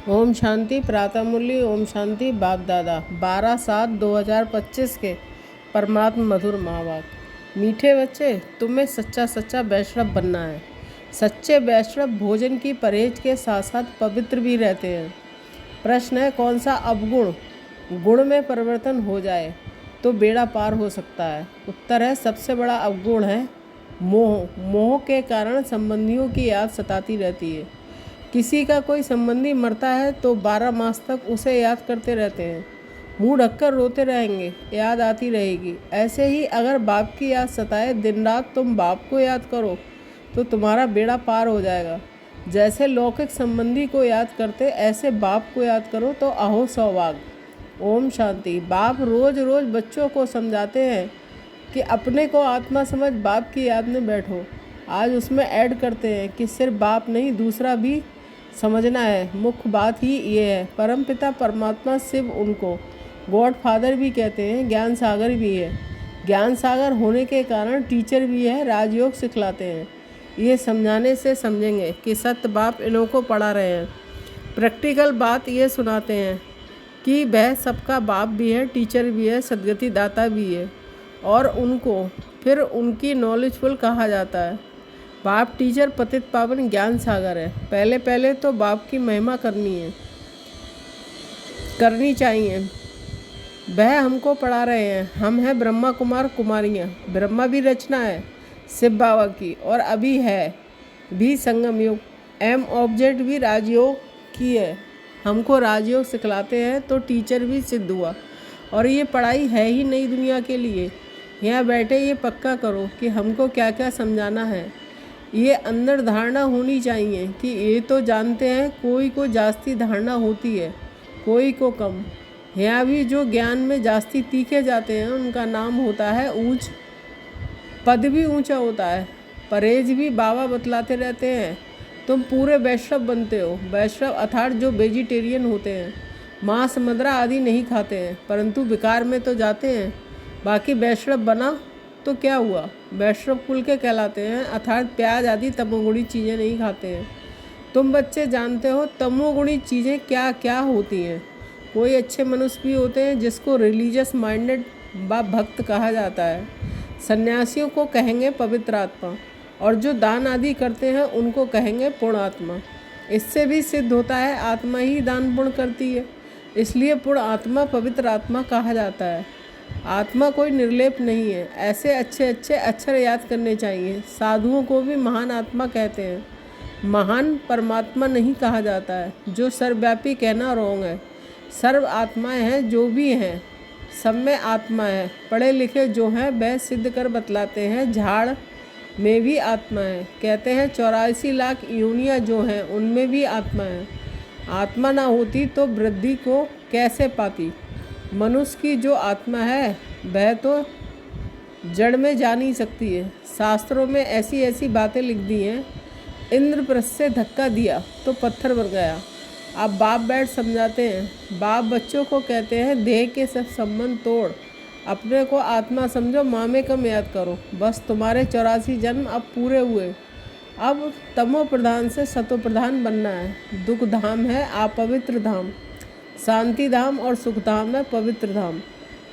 ओम शांति प्रातः मुरली। ओम शांति बाप दादा 12/7/2025 के परमात्म मधुर महावाक्य। मीठे बच्चे, तुम्हें सच्चा सच्चा वैष्णव बनना है। सच्चे वैष्णव भोजन की परहेज के साथ साथ पवित्र भी रहते हैं। प्रश्न है, कौन सा अवगुण गुण में परिवर्तन हो जाए तो बेड़ा पार हो सकता है? उत्तर है, सबसे बड़ा अवगुण है मोह। मोह के कारण संबंधियों की याद सताती रहती है। किसी का कोई संबंधी मरता है तो 12 मास तक उसे याद करते रहते हैं, मुंह ढककर रोते रहेंगे, याद आती रहेगी। ऐसे ही अगर बाप की याद सताए, दिन रात तुम बाप को याद करो तो तुम्हारा बेड़ा पार हो जाएगा। जैसे लौकिक संबंधी को याद करते, ऐसे बाप को याद करो तो अहो सौभाग्य। ओम शांति। बाप रोज रोज बच्चों को समझाते हैं कि अपने को आत्मा समझ बाप की याद में बैठो। आज उसमें ऐड करते हैं कि सिर्फ बाप नहीं, दूसरा भी समझना है। मुख्य बात ही ये है, परमपिता परमात्मा शिव उनको गॉड फादर भी कहते हैं, ज्ञान सागर भी है। ज्ञान सागर होने के कारण टीचर भी है, राजयोग सिखलाते हैं। ये समझाने से समझेंगे कि सत्य बाप इन्हों को पढ़ा रहे हैं। प्रैक्टिकल बात ये सुनाते हैं कि वह सबका बाप भी है, टीचर भी है, सदगति दाता भी है, और उनको फिर उनकी नॉलेजफुल कहा जाता है। बाप टीचर पतित पावन ज्ञान सागर है। पहले पहले तो बाप की महिमा करनी चाहिए। वह हमको पढ़ा रहे हैं। हम हैं ब्रह्मा कुमार कुमारियाँ। ब्रह्मा भी रचना है शिव बाबा की, और अभी है भी संगम युग। एम ऑब्जेक्ट भी राजयोग की है। हमको राजयोग सिखलाते हैं तो टीचर भी सिद्ध हुआ। और ये पढ़ाई है ही नई दुनिया के लिए। यहाँ बैठे ये पक्का करो कि हमको क्या क्या समझाना है। ये अंदर धारणा होनी चाहिए कि ये तो जानते हैं, कोई को जास्ती धारणा होती है, कोई को कम। यहाँ भी जो ज्ञान में जास्ती तीखे जाते हैं उनका नाम होता है ऊंच, पद भी ऊंचा होता है। परहेज भी बाबा बतलाते रहते हैं, तुम पूरे वैष्णव बनते हो। वैष्णव अर्थात जो वेजिटेरियन होते हैं, मांस मदिरा आदि नहीं खाते हैं, परंतु विकार में तो जाते हैं। बाकी वैष्णव बना तो क्या हुआ, वैष्णव कुल के कहलाते हैं, अर्थात प्याज आदि तमोगुणी चीज़ें नहीं खाते हैं। तुम बच्चे जानते हो तमोगुणी चीज़ें क्या क्या होती हैं। कोई अच्छे मनुष्य भी होते हैं जिसको रिलीजियस माइंडेड व भक्त कहा जाता है। सन्यासियों को कहेंगे पवित्र आत्मा, और जो दान आदि करते हैं उनको कहेंगे पूर्ण आत्मा। इससे भी सिद्ध होता है आत्मा ही दान पुण्य करती है, इसलिए पूर्ण आत्मा पवित्र आत्मा कहा जाता है। आत्मा कोई निर्लेप नहीं है। ऐसे अच्छे अच्छे अक्षर याद करने चाहिए। साधुओं को भी महान आत्मा कहते हैं, महान परमात्मा नहीं कहा जाता है। जो सर्वव्यापी कहना रॉन्ग है। सर्व आत्माएं हैं, जो भी हैं सब में आत्मा है। पढ़े लिखे जो हैं वह सिद्ध कर बतलाते हैं, झाड़ में भी आत्मा है। कहते हैं 84 लाख योनियाँ जो हैं उनमें भी आत्मा है। आत्मा ना होती तो वृद्धि को कैसे पाती। मनुष्य की जो आत्मा है वह तो जड़ में जा नहीं सकती है। शास्त्रों में ऐसी ऐसी बातें लिख दी हैं, इंद्रप्रस्थ से धक्का दिया तो पत्थर बन गया। अब बाप बैठ समझाते हैं। बाप बच्चों को कहते हैं, देह के सब संबंध तोड़, अपने को आत्मा समझो, माँ में कम याद करो। बस तुम्हारे 84 जन्म अब पूरे हुए। अब तमो प्रधान से सतो प्रधान बनना है। दुख धाम है अपवित्र धाम, शांति धाम और सुख धाम में पवित्र धाम।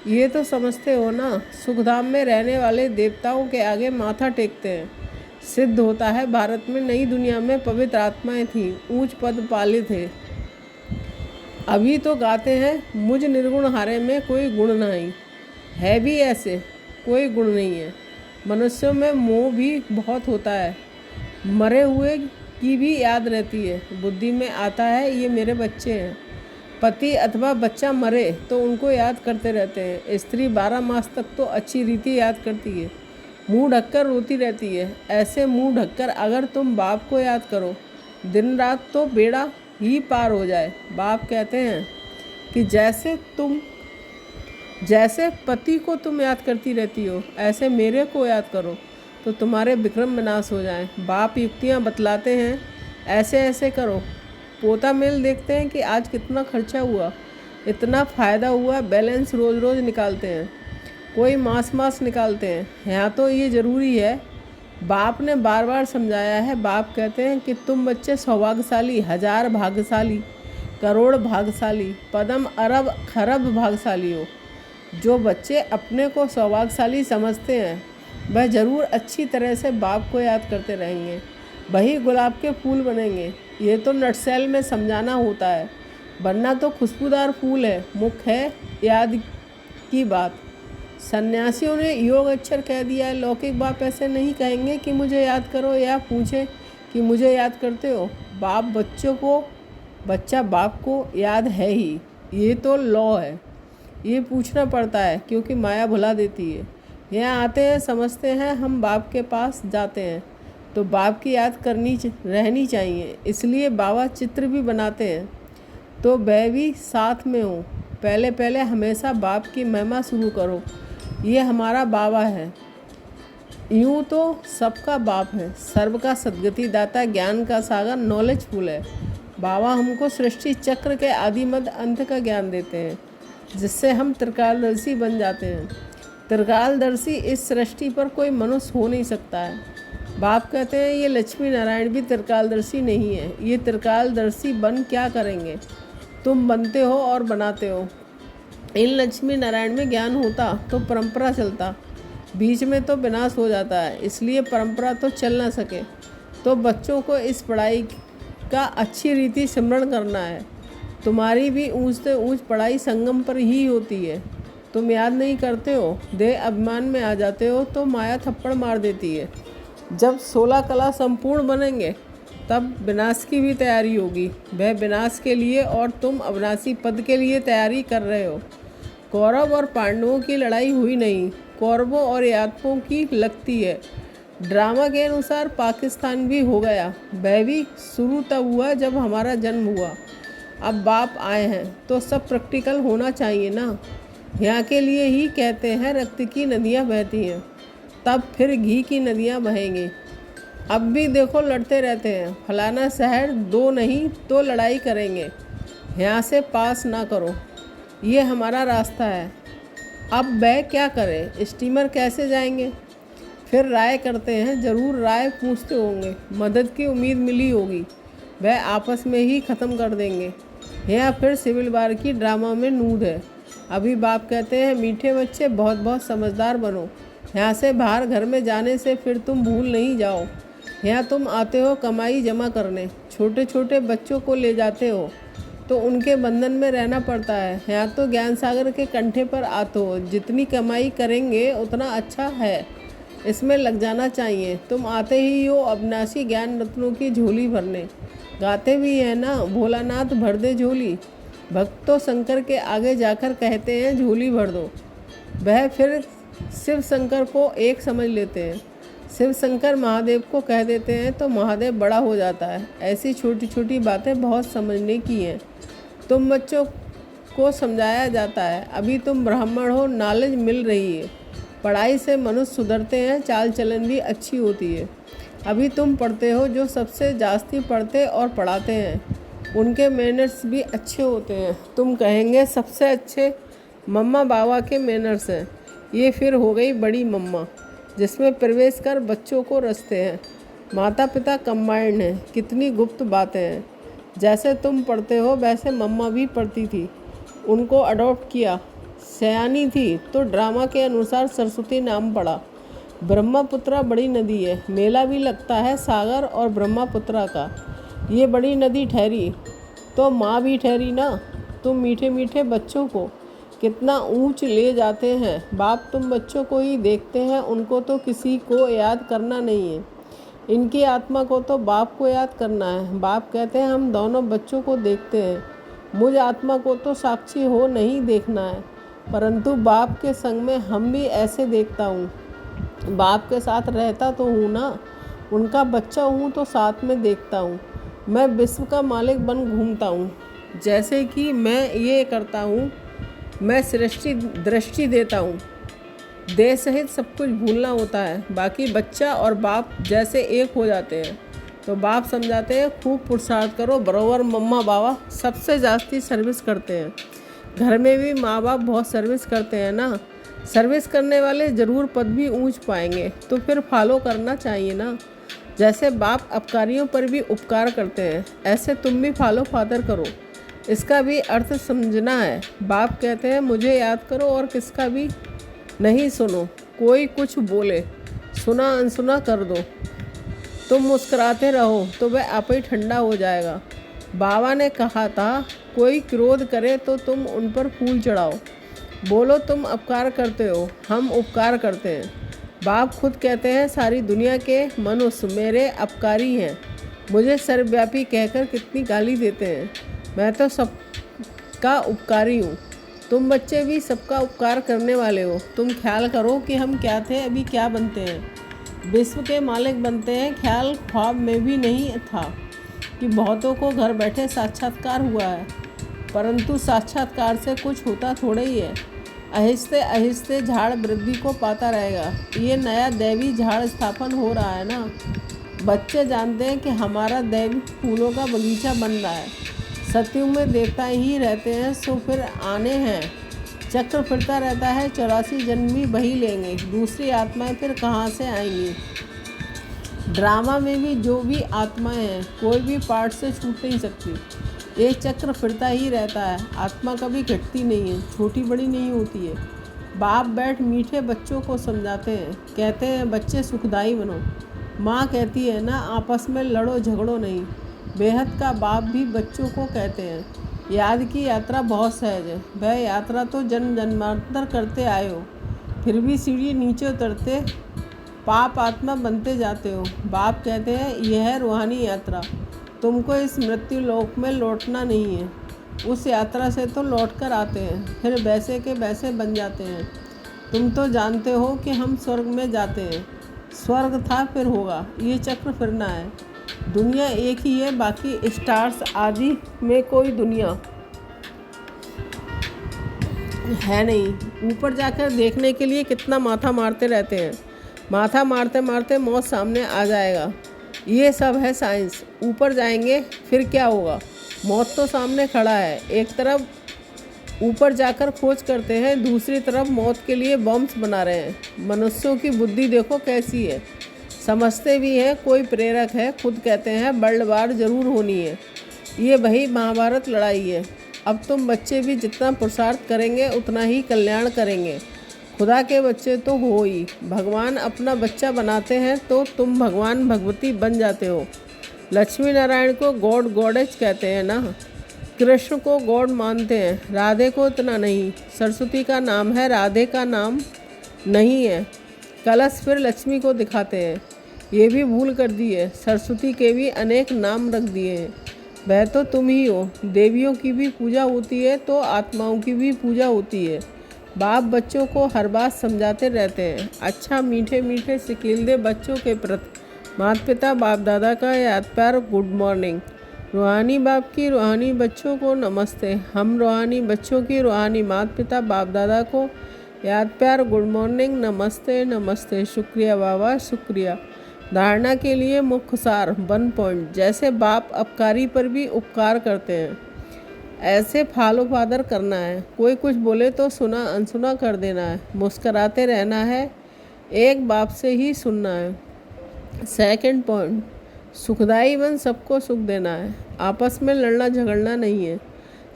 ये तो समझते हो ना। सुख धाम में रहने वाले देवताओं के आगे माथा टेकते हैं। सिद्ध होता है भारत में नई दुनिया में पवित्र आत्माएं थीं, ऊंच पद पाले थे। अभी तो गाते हैं मुझ निर्गुण हारे में कोई गुण नहीं है। भी ऐसे कोई गुण नहीं है। मनुष्यों में मोह भी बहुत होता है। मरे हुए की भी याद रहती है। बुद्धि में आता है ये मेरे बच्चे हैं। पति अथवा बच्चा मरे तो उनको याद करते रहते हैं। स्त्री 12 मास तक तो अच्छी रीति याद करती है, मुंह ढककर रोती रहती है। ऐसे मुंह ढककर अगर तुम बाप को याद करो दिन रात तो बेड़ा ही पार हो जाए। बाप कहते हैं कि जैसे पति को तुम याद करती रहती हो, ऐसे मेरे को याद करो तो तुम्हारे विक्रम विनाश हो जाए। बाप युक्तियाँ बतलाते हैं, ऐसे ऐसे करो। पोता मेल देखते हैं कि आज कितना खर्चा हुआ, इतना फ़ायदा हुआ, बैलेंस रोज़ रोज़ निकालते हैं। कोई मास निकालते हैं। यहाँ तो ये ज़रूरी है, बाप ने बार बार समझाया है। बाप कहते हैं कि तुम बच्चे सौभाग्यशाली, हजार भाग्यशाली, करोड़ भाग्यशाली, पदम अरब खरब भाग्यशाली हो। जो बच्चे अपने को सौभाग्यशाली समझते हैं वह ज़रूर अच्छी तरह से बाप को याद करते रहेंगे, वही गुलाब के फूल बनेंगे। ये तो नटशेल में समझाना होता है, वरना तो खुशबूदार फूल है, मुख्य है याद की बात। सन्यासियों ने योग अक्षर कह दिया है, लौकिक बाप ऐसे नहीं कहेंगे कि मुझे याद करो या पूछें कि मुझे याद करते हो। बाप बच्चों को, बच्चा बाप को याद है ही, ये तो लॉ है। ये पूछना पड़ता है क्योंकि माया भुला देती है। यहाँ आते हैं, समझते हैं, हम बाप के पास जाते हैं तो बाप की याद रहनी चाहिए। इसलिए बाबा चित्र भी बनाते हैं तो वह भी साथ में हो। पहले पहले हमेशा बाप की महिमा शुरू करो, ये हमारा बाबा है। यूँ तो सबका बाप है, सर्व का सद्गति दाता, ज्ञान का सागर, नॉलेजफुल है। बाबा हमको सृष्टि चक्र के आदि मध्य अंत का ज्ञान देते हैं, जिससे हम त्रिकालदर्शी बन जाते हैं। त्रिकालदर्शी इस सृष्टि पर कोई मनुष्य हो नहीं सकता है। बाप कहते हैं ये लक्ष्मी नारायण भी त्रिकालदर्शी नहीं है। ये त्रिकालदर्शी बन क्या करेंगे? तुम बनते हो और बनाते हो। इन लक्ष्मी नारायण में ज्ञान होता तो परंपरा चलता, बीच में तो विनाश हो जाता है, इसलिए परंपरा तो चल ना सके। तो बच्चों को इस पढ़ाई का अच्छी रीति सिमरण करना है। तुम्हारी भी ऊंच से ऊंच पढ़ाई संगम पर ही होती है। तुम याद नहीं करते हो, देह अभिमान में आ जाते हो तो माया थप्पड़ मार देती है। जब 16 कला संपूर्ण बनेंगे तब विनाश की भी तैयारी होगी। वह विनाश के लिए और तुम अविनाशी पद के लिए तैयारी कर रहे हो। कौरव और पांडवों की लड़ाई हुई नहीं, कौरवों और यादवों की लगती है। ड्रामा के अनुसार पाकिस्तान भी हो गया। वह भी शुरू तब हुआ जब हमारा जन्म हुआ। अब बाप आए हैं तो सब प्रैक्टिकल होना चाहिए ना। यहाँ के लिए ही कहते हैं रक्त की नदियाँ बहती हैं, तब फिर घी की नदियाँ बहेंगी। अब भी देखो लड़ते रहते हैं, फलाना शहर दो नहीं तो लड़ाई करेंगे, यहाँ से पास ना करो, ये हमारा रास्ता है। अब वह क्या करें, स्टीमर कैसे जाएंगे? फिर राय करते हैं, ज़रूर राय पूछते होंगे, मदद की उम्मीद मिली होगी, वह आपस में ही ख़त्म कर देंगे। यहाँ फिर सिविल वार की ड्रामा में नूद है। अभी बाप कहते हैं मीठे बच्चे बहुत बहुत समझदार बनो, यहाँ से बाहर घर में जाने से फिर तुम भूल नहीं जाओ। यहाँ तुम आते हो कमाई जमा करने, छोटे छोटे बच्चों को ले जाते हो तो उनके बंधन में रहना पड़ता है। यहाँ तो ज्ञान सागर के कंठे पर आते हो, जितनी कमाई करेंगे उतना अच्छा है, इसमें लग जाना चाहिए। तुम आते ही हो अविनाशी ज्ञान रत्नों की झोली भरने, गाते भी है ना, भोलानाथ भर दे झोली। भक्त तो शंकर के आगे जाकर कहते हैं झोली भर दो, वह फिर शिव शंकर को एक समझ लेते हैं। शिव शंकर महादेव को कह देते हैं तो महादेव बड़ा हो जाता है। ऐसी छोटी छोटी बातें बहुत समझने की हैं। तुम बच्चों को समझाया जाता है, अभी तुम ब्राह्मण हो, नॉलेज मिल रही है, पढ़ाई से मनुष्य सुधरते हैं, चाल चलन भी अच्छी होती है। अभी तुम पढ़ते हो, जो सबसे जास्ती पढ़ते और पढ़ाते हैं उनके मैनर्स भी अच्छे होते हैं। तुम कहेंगे सबसे अच्छे मम्मा बाबा के मैनर्स हैं। ये फिर हो गई बड़ी मम्मा, जिसमें प्रवेश कर बच्चों को रचते हैं। माता पिता कंबाइंड हैं, कितनी गुप्त बातें हैं। जैसे तुम पढ़ते हो वैसे मम्मा भी पढ़ती थी, उनको अडॉप्ट किया। सयानी थी तो ड्रामा के अनुसार सरस्वती नाम पड़ा। ब्रह्मपुत्रा बड़ी नदी है, मेला भी लगता है सागर और ब्रह्मपुत्रा का। ये बड़ी नदी ठहरी तो माँ भी ठहरी ना। तुम मीठे मीठे बच्चों को कितना ऊंच ले जाते हैं। बाप तुम बच्चों को ही देखते हैं, उनको तो किसी को याद करना नहीं है। इनकी आत्मा को तो बाप को याद करना है। बाप कहते हैं हम दोनों बच्चों को देखते हैं, मुझ आत्मा को तो साक्षी हो नहीं देखना है, परंतु बाप के संग में हम भी ऐसे देखता हूँ। बाप के साथ रहता तो हूँ ना, उनका बच्चा हूँ तो साथ में देखता हूँ। मैं विश्व का मालिक बन घूमता हूँ, जैसे कि मैं ये करता हूँ, मैं दृष्टि देता हूँ। देह सहित सब कुछ भूलना होता है, बाकी बच्चा और बाप जैसे एक हो जाते हैं। तो बाप समझाते हैं खूब पुरुषार्थ करो, बराबर मम्मा बाबा सबसे ज़्यादा सर्विस करते हैं। घर में भी माँ बाप बहुत सर्विस करते हैं ना। सर्विस करने वाले ज़रूर पद भी ऊंच पाएंगे, तो फिर फॉलो करना चाहिए ना। जैसे बाप अपकारियों पर भी उपकार करते हैं, ऐसे तुम भी फॉलो फादर करो। इसका भी अर्थ समझना है। बाप कहते हैं मुझे याद करो और किसका भी नहीं सुनो। कोई कुछ बोले सुना अनसुना कर दो। तुम मुस्कुराते रहो तो वह आप ही ठंडा हो जाएगा। बाबा ने कहा था कोई क्रोध करे तो तुम उन पर फूल चढ़ाओ। बोलो तुम अपकार करते हो, हम उपकार करते हैं। बाप खुद कहते हैं सारी दुनिया के मनुष्य मेरे अपकारी हैं। मुझे सर्वव्यापी कहकर कितनी गाली देते हैं। मैं तो सबका उपकारी हूँ। तुम बच्चे भी सबका उपकार करने वाले हो। तुम ख्याल करो कि हम क्या थे, अभी क्या बनते हैं। विश्व के मालिक बनते हैं। ख्याल ख्वाब में भी नहीं था कि बहुतों को घर बैठे साक्षात्कार हुआ है, परंतु साक्षात्कार से कुछ होता थोड़ा ही है। आहिस्ते आहिस्ते झाड़ वृद्धि को पाता रहेगा। ये नया दैवी झाड़ स्थापन हो रहा है ना। बच्चे जानते हैं कि हमारा दैवी फूलों का बगीचा बन रहा है। सतयुग में देवता ही रहते हैं, सो फिर आने हैं। चक्र फिरता रहता है, 84 जन्म भी वही लेंगे। दूसरी आत्माएं फिर कहाँ से आएंगी। ड्रामा में भी जो भी आत्माएं हैं, कोई भी पार्ट से छूट नहीं सकती। ये चक्र फिरता ही रहता है। आत्मा कभी घटती नहीं है, छोटी बड़ी नहीं होती है। बाप बैठ मीठे बच्चों को समझाते हैं, कहते हैं बच्चे सुखदाई बनो। माँ कहती है ना आपस में लड़ो झगड़ो नहीं। बेहद का बाप भी बच्चों को कहते हैं याद की यात्रा बहुत सहज है। वह यात्रा तो जन्म जन्मांतर करते आए हो, फिर भी सीढ़ी नीचे उतरते पाप आत्मा बनते जाते हो। बाप कहते हैं यह है रूहानी यात्रा। तुमको इस मृत्यु लोक में लौटना नहीं है। उस यात्रा से तो लौट कर आते हैं, फिर वैसे के वैसे बन जाते हैं। तुम तो जानते हो कि हम स्वर्ग में जाते हैं। स्वर्ग था फिर होगा। ये चक्र फिरना है। दुनिया एक ही है, बाकी स्टार्स आदि में कोई दुनिया है नहीं। ऊपर जाकर देखने के लिए कितना माथा मारते रहते हैं। माथा मारते मारते मौत सामने आ जाएगा। ये सब है साइंस। ऊपर जाएंगे फिर क्या होगा। मौत तो सामने खड़ा है। एक तरफ ऊपर जाकर खोज करते हैं, दूसरी तरफ मौत के लिए बॉम्ब्स बना रहे हैं। मनुष्यों की बुद्धि देखो कैसी है। समझते भी हैं कोई प्रेरक है। खुद कहते हैं वर्ल्ड वार जरूर होनी है। ये वही महाभारत लड़ाई है। अब तुम बच्चे भी जितना पुरुषार्थ करेंगे उतना ही कल्याण करेंगे। खुदा के बच्चे तो हो ही। भगवान अपना बच्चा बनाते हैं तो तुम भगवान भगवती बन जाते हो। लक्ष्मी नारायण को गॉड गॉडेज कहते हैं ना। कृष्ण को गॉड मानते हैं, राधे को इतना नहीं। सरस्वती का नाम है, राधे का नाम नहीं है। कलश फिर लक्ष्मी को दिखाते हैं। ये भी भूल कर दी है। सरस्वती के भी अनेक नाम रख दिए हैं। वह तो तुम ही हो। देवियों की भी पूजा होती है तो आत्माओं की भी पूजा होती है। बाप बच्चों को हर बात समझाते रहते हैं। अच्छा मीठे मीठे सिकील बच्चों के प्रति माता पिता बाप दादा का याद प्यार गुड मॉर्निंग। रूहानी बाप की रूहानी बच्चों को नमस्ते। हम रूहानी बच्चों की रूहानी माता पिता बाप दादा को याद प्यार गुड मॉर्निंग, नमस्ते नमस्ते, शुक्रिया बाबा शुक्रिया। धारणा के लिए मुख्य सार 1 पॉइंट। जैसे बाप अपकारी पर भी उपकार करते हैं, ऐसे फॉलो फादर करना है। कोई कुछ बोले तो सुना अनसुना कर देना है। मुस्कराते रहना है, एक बाप से ही सुनना है। 2 पॉइंट, सुखदाई बन सबको सुख देना है। आपस में लड़ना झगड़ना नहीं है।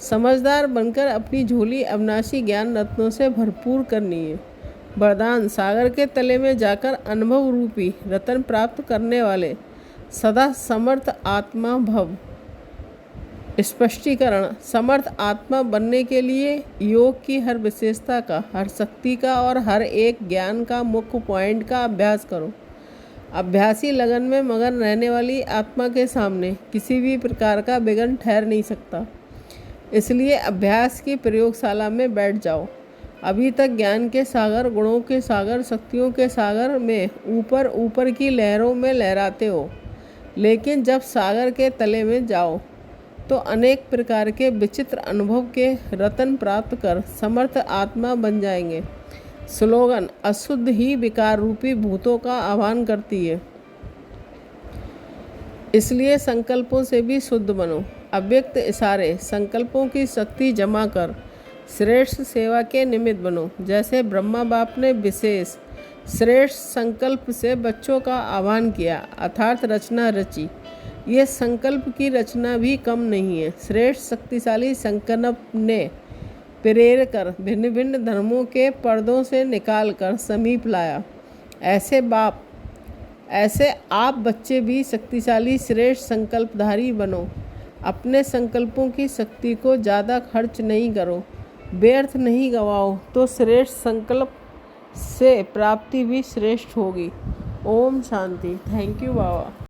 समझदार बनकर अपनी झोली अविनाशी ज्ञान रत्नों से भरपूर करनी है। वरदान, सागर के तले में जाकर अनुभव रूपी रतन प्राप्त करने वाले सदा समर्थ आत्मा भव। स्पष्टीकरण, समर्थ आत्मा बनने के लिए योग की हर विशेषता का, हर शक्ति का और हर एक ज्ञान का मुख्य पॉइंट का अभ्यास करो। अभ्यासी लगन में मगन रहने वाली आत्मा के सामने किसी भी प्रकार का विघ्न ठहर नहीं सकता। इसलिए अभ्यास की प्रयोगशाला में बैठ जाओ। अभी तक ज्ञान के सागर, गुणों के सागर, शक्तियों के सागर में ऊपर ऊपर की लहरों में लहराते हो, लेकिन जब सागर के तले में जाओ तो अनेक प्रकार के विचित्र अनुभव के रतन प्राप्त कर समर्थ आत्मा बन जाएंगे। स्लोगन, अशुद्ध ही विकार रूपी भूतों का आह्वान करती है, इसलिए संकल्पों से भी शुद्ध बनो। अव्यक्त इशारे, संकल्पों की शक्ति जमा कर श्रेष्ठ सेवा के निमित्त बनो। जैसे ब्रह्मा बाप ने विशेष श्रेष्ठ संकल्प से बच्चों का आह्वान किया, अर्थात रचना रची। ये संकल्प की रचना भी कम नहीं है। श्रेष्ठ शक्तिशाली संकल्प ने प्रेर कर भिन्न भिन्न धर्मों के पर्दों से निकाल कर समीप लाया। ऐसे आप बच्चे भी शक्तिशाली श्रेष्ठ संकल्पधारी बनो। अपने संकल्पों की शक्ति को ज़्यादा खर्च नहीं करो, व्यर्थ नहीं गवाओ, तो श्रेष्ठ संकल्प से प्राप्ति भी श्रेष्ठ होगी। ओम शांति। Thank you Baba.